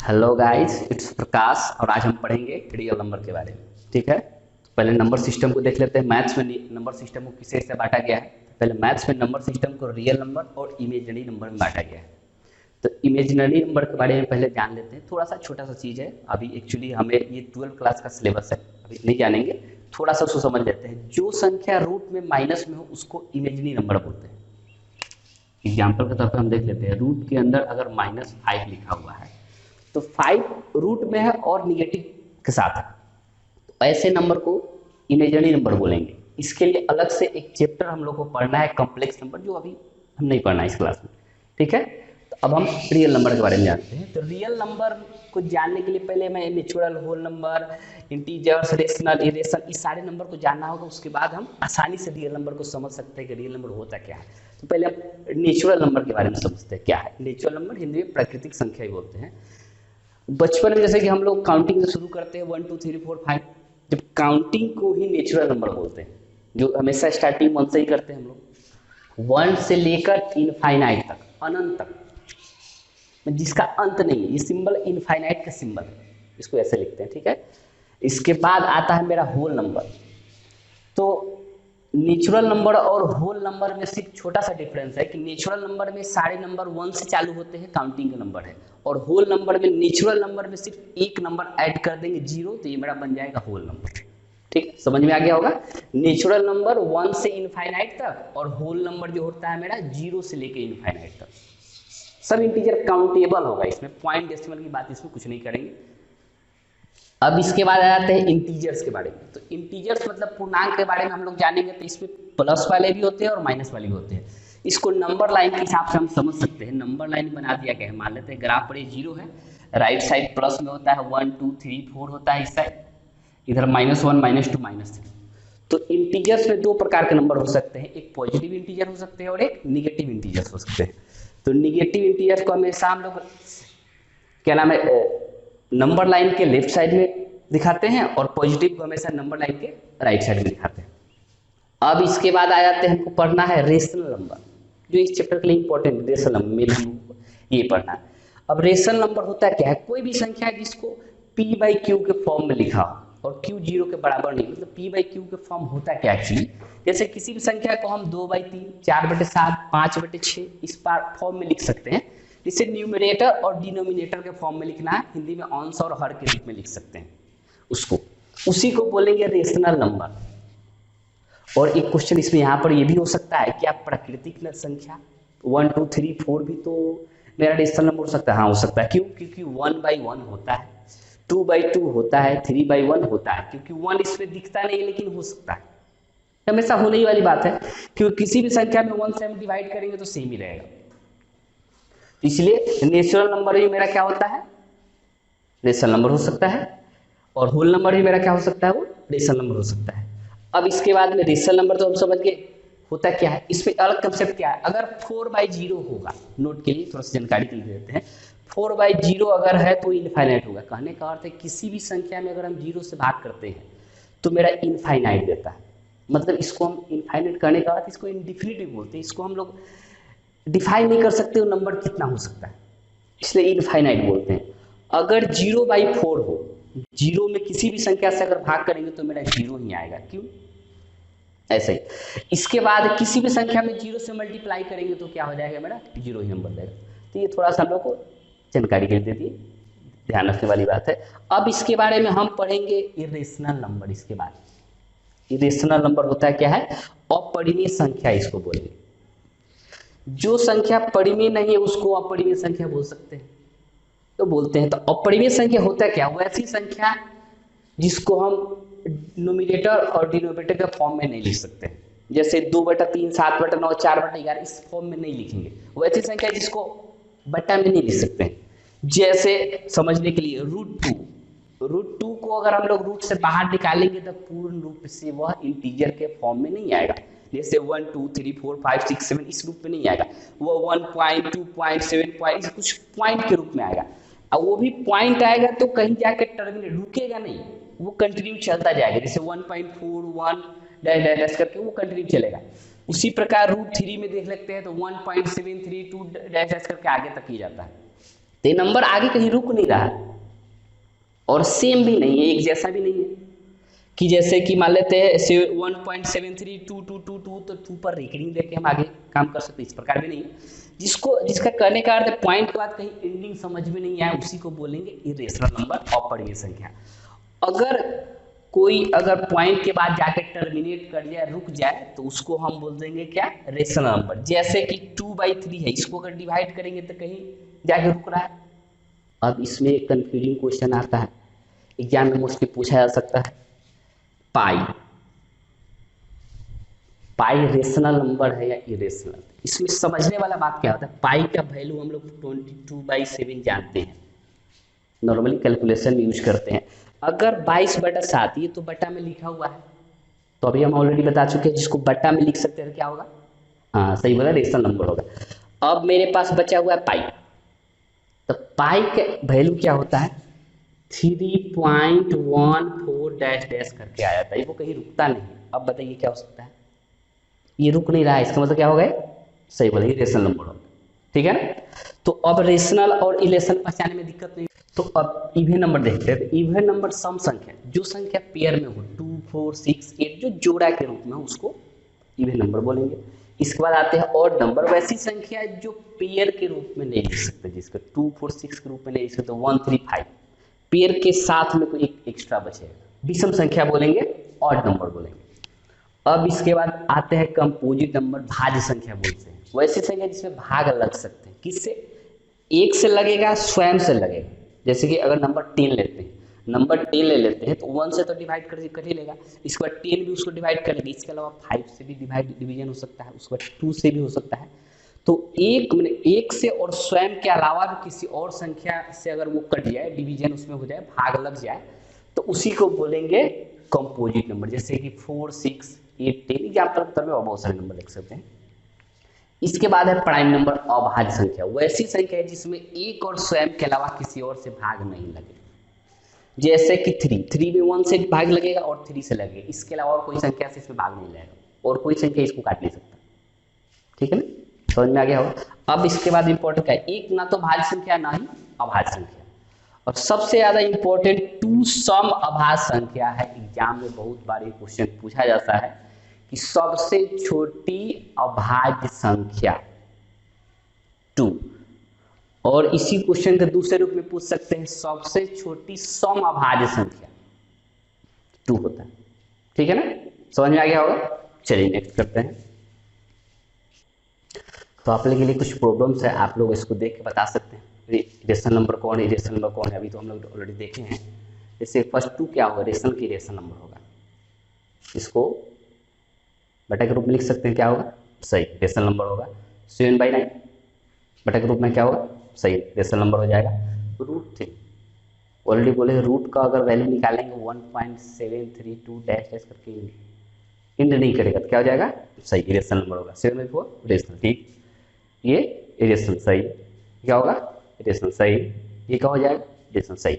Hello guys, it's प्रकाश और आज हम पढ़ेंगे रियल नंबर के बारे में। ठीक है, तो पहले नंबर सिस्टम को देख लेते हैं। मैथ्स में नंबर सिस्टम को किस से बांटा गया है। पहले मैथ्स में नंबर सिस्टम को रियल नंबर और इमेजिनरी नंबर में बांटा गया है। तो इमेजिनरी नंबर के बारे में पहले जान लेते हैं। थोड़ा सा छोटा सा चीज़ है, अभी एक्चुअली हमें ये 12 क्लास का सिलेबस है, अभी नहीं जानेंगे। थोड़ा सा उसको समझ लेते हैं। जो संख्या रूट में माइनस में हो उसको इमेजिनरी नंबर बोलते हैं। एग्जाम्पल के तौर पर हम देख लेते हैं, रूट के अंदर अगर -5 लिखा हुआ है तो 5 रूट में है और निगेटिव के साथ है, तो ऐसे नंबर को इमेजिनरी नंबर बोलेंगे। इसके लिए अलग से एक चैप्टर हम लोग को पढ़ना है, कॉम्प्लेक्स नंबर, जो अभी हम नहीं पढ़ना है इस क्लास में। ठीक है, तो अब हम रियल नंबर के बारे में जानते हैं। तो रियल नंबर को जानने के लिए पहले मैं natural, whole number, integers, rational, irrational, इस सारे नंबर को जानना होगा। उसके बाद हम आसानी से रियल नंबर को समझ सकते हैं कि रियल नंबर होता क्या है। तो पहले हम नेचुरल नंबर के बारे में समझते हैं क्या है। नेचुरल नंबर हिंदी में प्राकृतिक संख्या ही बोलते हैं। बचपन में जैसे कि हम लोग काउंटिंग से शुरू करते हैं 1 2 3 4 5, जब काउंटिंग को ही नेचुरल नंबर बोलते हैं, जो हमेशा स्टार्टिंग 1 से ही करते हैं हम लोग। 1 से लेकर इनफाइनाइट तक, अनंत तक, जिसका अंत नहीं है। ये सिंबल इनफाइनाइट का सिंबल है, इसको ऐसे लिखते हैं। ठीक है, इसके बाद आता है मेरा होल नंबर। तो नेचुरल नंबर और होल नंबर में सिर्फ छोटा सा डिफरेंस है कि नेचुरल नंबर में सारे नंबर 1 से चालू होते हैं, काउंटिंग का नंबर है। और होल नंबर में, नेचुरल नंबर में सिर्फ एक नंबर ऐड कर देंगे 0, तो ये मेरा बन जाएगा होल नंबर। ठीक, समझ में आ गया होगा। नेचुरल नंबर 1 से इनफाइनाइट तक, और होल नंबर जो होता है मेरा 0 से लेकर इनफाइनाइट तक। सब इंटीजर काउंटेबल होगा, इसमें पॉइंट डेसिमल की बात इसमें कुछ नहीं करेंगे। अब इसके बाद आ जाते हैं इंटीजर्स के बारे में। तो इंटीजर्स मतलब पूर्णांक के बारे में हम लोग जानेंगे। तो इसमें प्लस वाले भी होते हैं और माइनस वाले भी होते हैं। इसको नंबर लाइन के हिसाब से हम समझ सकते हैं। नंबर लाइन बना दिया गया है, मान लेते हैं ग्राफ पर 0 है, राइट साइड प्लस में होता है 1 2 3 4 होता है, इस साइड इधर -1 -2 -3। तो इंटीजर्स में दो प्रकार के नंबर हो सकते हैं, एक पॉजिटिव इंटीजर हो सकते हैं और एक निगेटिव इंटीजर हो सकते हैं। तो निगेटिव इंटीजर को हमेशा हम लोग क्या नाम है, नंबर लाइन के लेफ्ट साइड में दिखाते हैं, और पॉजिटिव को हमेशा नंबर लाइन के राइट साइड में दिखाते हैं। अब इसके बाद आ जाते हैं, हमको पढ़ना है रेशनल नंबर, जो इस चैप्टर के लिए इंपॉर्टेंट। रेशनल नंबर में ये पढ़ना है। अब रेशनल नंबर होता है क्या है, कोई भी संख्या जिसको p/q के फॉर्म में लिखा हो और q 0 के बराबर नहीं, मतलब p/q के फॉर्म होता है क्या एक्चुअली। जैसे किसी भी संख्या को हम 2/3, 4/7, 5/6 इस फॉर्म में लिख सकते हैं। जिसे न्यूमरेटर और डिनोमिनेटर के फॉर्म में लिखना है, हिंदी में अंश और हर के रूप में लिख सकते हैं उसको, उसी को बोलेंगे रेशनल नंबर। और एक क्वेश्चन इसमें यहाँ पर ये भी हो सकता है, क्या प्राकृतिक संख्या 1 2 3 4 भी तो मेरा रेशनल नंबर हो सकता है? हाँ, हो सकता है। क्यों? क्योंकि 1/1 होता है, 2/2 होता है, 3/1 होता है। क्योंकि 1 इसमें दिखता नहीं है, लेकिन हो सकता है, हमेशा होने ही वाली बात है। क्योंकि किसी भी संख्या में 1 से हम डिवाइड करेंगे तो सेम ही रहेगा। इसलिए नेचुरल नंबर भी मेरा क्या होता है, रेशनल नंबर हो सकता है, और होल नंबर भी मेरा क्या हो सकता है, वो रेशनल नंबर हो सकता है। अब इसके बाद में रेशनल नंबर तो हम समझ गए होता क्या है। इसमें अलग कंसेप्ट क्या है, अगर 4/0 होगा, नोट के लिए थोड़ा सा जानकारी के लिए देते हैं। 4/0 अगर है तो इनफाइनाइट होगा। कहने का अर्थ है किसी भी संख्या में अगर हम 0 से भाग करते हैं तो मेरा इनफाइनाइट देता है। मतलब इसको हम इनफाइनाइट करने का अर्थ, इसको इनडिफिनिटिव बोलते हैं। इसको हम लोग डिफाइन नहीं कर सकते वो नंबर कितना हो सकता है, इसलिए इनफाइनाइट बोलते हैं। अगर 0/4 हो, 0 में किसी भी संख्या से अगर भाग करेंगे तो मेरा 0 ही आएगा। क्यों? ऐसे ही इसके बाद किसी भी संख्या में 0 से मल्टीप्लाई करेंगे तो क्या हो जाएगा, मेरा 0 ही नंबर देगा। तो ये थोड़ा सा हम लोग को जानकारी के लिए दे दी, ध्यान रखने वाली बात है। अब इसके बारे में हम पढ़ेंगे इरेशनल नंबर। इसके बाद इरेशनल नंबर होता है क्या है, अपरिमेय संख्या इसको बोलेंगे। जो संख्या परिमेय नहीं है उसको अपरिमेय संख्या बोल सकते हैं, तो बोलते हैं। तो अपरिमेय संख्या होता क्या, वो ऐसी संख्या जिसको हम नोमिनेटर और डिनोमिनेटर के फॉर्म में नहीं लिख सकते। जैसे 2/3, 7/9, 4/11 इस फॉर्म में नहीं लिखेंगे। वो ऐसी संख्या जिसको बट्टा में नहीं लिख सकते हैं। जैसे समझने के लिए √2 को अगर हम लोग रूट से बाहर निकालेंगे तो पूर्ण रूप से वह इंटीजर के फॉर्म में नहीं आएगा। जैसे 1 2 3 4 5 6 7 इस रूप में नहीं आएगा, वो 1.2.7 कुछ पॉइंट के रूप में आएगा। और वो भी पॉइंट आएगा तो कहीं जाकर टर्मिनेट, रुकेगा नहीं, वो कंटिन्यू चलता जाएगा। जैसे 1.41 डैश डैश डैश करके वो कंटिन्यू चलेगा। उसी प्रकार √3 में देख लेते हैं तो 1.732 डैश डैश करके आगे तक ही जाता है। तो ये नंबर आगे कहीं रुक नहीं रहा है और सेम भी नहीं है, एक जैसा भी नहीं है कि जैसे कि मान लेते हैं 1.732222 तो 2 पर रेकरिंग देके हम आगे काम कर सकते हैं, इस प्रकार भी नहीं है। जिसका करने का अर्थ है पॉइंट के बाद कहीं एंडिंग समझ में नहीं आया उसी को बोलेंगे इरेशनल नंबर, अपरिमेय संख्या। अगर पॉइंट के बाद जाके टर्मिनेट कर जाए, रुक जाए, तो उसको हम बोल देंगे क्या, रेशनल नंबर। जैसे कि 2/3 है, इसको अगर डिवाइड करेंगे तो कहीं जाके रुक रहा है। अब इसमें एक कंफ्यूजिंग क्वेश्चन आता है, एग्जाम में मोस्टली पूछा जा सकता है, पाई रेशनल नंबर है या इरेशनल। इसमें समझने वाला बात क्या होता है, पाई का वैल्यू हम लोग 22/7 जानते हैं, नॉर्मली कैलकुलेशन में यूज करते हैं। अगर 22/7 ये तो बटा में लिखा हुआ है, तो अभी हम ऑलरेडी बता चुके हैं जिसको बटा में लिख सकते हैं क्या होगा, हाँ सही बोला, रेशनल नंबर होगा। अब मेरे पास बचा हुआ है पाई, तो पाई का वैल्यू क्या होता है 3.14 डैश डैश करके आ जाता है, वो कहीं रुकता नहीं। अब बताइए क्या हो सकता है, ये रुक नहीं रहा है, इसका मतलब क्या होगा, सही बोला, ये रेशनल नंबर होगा, ठीक है ना। तो अब रेशनल और इरेशनल पहचानने में दिक्कत नहीं। तो अब इवन नंबर देखते हैं, तो इवन नंबर सम संख्या, जो संख्या पेयर में हो 2, 4, 6, 8 जो जोड़ा के रूप में हो उसको इवन नंबर बोलेंगे। इसके बाद आते हैं ऑड नंबर, वैसी संख्या जो पेयर के रूप में नहीं लिख सकते, जिसको 2, 4, 6 के रूप में नहीं लिख सकते, 1, 3, 5 पेयर के साथ में कोई एक एक्स्ट्रा बचेगा, विषम संख्या बोलेंगे, ऑड नंबर बोलेंगे। अब इसके बाद आते हैं कंपोजिट नंबर, भाज्य संख्या बोलते हैं, वैसी संख्या जिसमें भाग लग सकते हैं, किससे, एक से लगेगा, स्वयं से लगेगा। जैसे कि अगर नंबर 10 लेते हैं, नंबर 10 ले लेते हैं तो 1 से तो डिवाइड कर ही लेगा, इसके बाद 10 भी उसको डिवाइड कर लेगा, इसके अलावा 5 से भी डिवीजन हो सकता है, उसके बाद 2 से भी हो सकता है। तो एक से और स्वयं के अलावा भी किसी और संख्या से अगर वो कट जाए, डिवीजन उसमें हो जाए, भाग लग जाए, तो उसी को बोलेंगे कंपोजिट नंबर। जैसे कि 4, 6, 8, 10 एग्जाम्पल के तौर में बहुत सारे नंबर लिख सकते हैं। इसके बाद है प्राइम नंबर, अभाज्य संख्या, वैसी संख्या है जिसमें एक और स्वयं के अलावा किसी और से भाग नहीं लगे। जैसे कि 3 में 1 से भाग लगेगा और 3 से लगेगा, इसके अलावा और कोई संख्या से इसमें भाग नहीं लगेगा और कोई संख्या इसको काट नहीं सकता, ठीक है ना, समझ में आ गया होगा। अब इसके बाद इंपॉर्टेंट क्या है, एक ना तो भाज्य संख्या ना ही अभाज्य संख्या, और सबसे ज्यादा इंपॉर्टेंट टू सम अभाज्य संख्या है। एग्जाम में बहुत बार ये क्वेश्चन पूछा जाता है कि सबसे छोटी अभाज्य संख्या 2, और इसी क्वेश्चन के दूसरे रूप में पूछ सकते हैं सबसे छोटी सम अभाज्य संख्या 2 होता है, ठीक है ना, समझ में आ गया होगा। चलिए नेक्स्ट करते हैं। तो आप लोगों के लिए कुछ प्रॉब्लम्स है, आप लोग इसको देख के बता सकते हैं रेशनल नंबर कौन है, इरेशनल नंबर कौन है, अभी तो हम लोग ऑलरेडी देखे हैं। जैसे फर्स्ट 2 क्या होगा, रेशनल की रेशनल नंबर होगा, इसको बटा के रूप में लिख सकते हैं, क्या होगा, सही रेशनल नंबर होगा। 7/9 बटा के रूप में क्या होगा, सही रेशनल नंबर हो जाएगा। √3 ऑलरेडी बोले, रूट का अगर वैल्यू निकालेंगे 1.732 डैश डैश करके इंड नहीं करेगा तो क्या हो जाएगा, सही इरेशनल नंबर होगा। 7/4 रेशनल, ठीक, ये इरेशनल, सही क्या होगा, इरेशनल, सही, ये क्या हो जाएगा, इरेशनल, सही।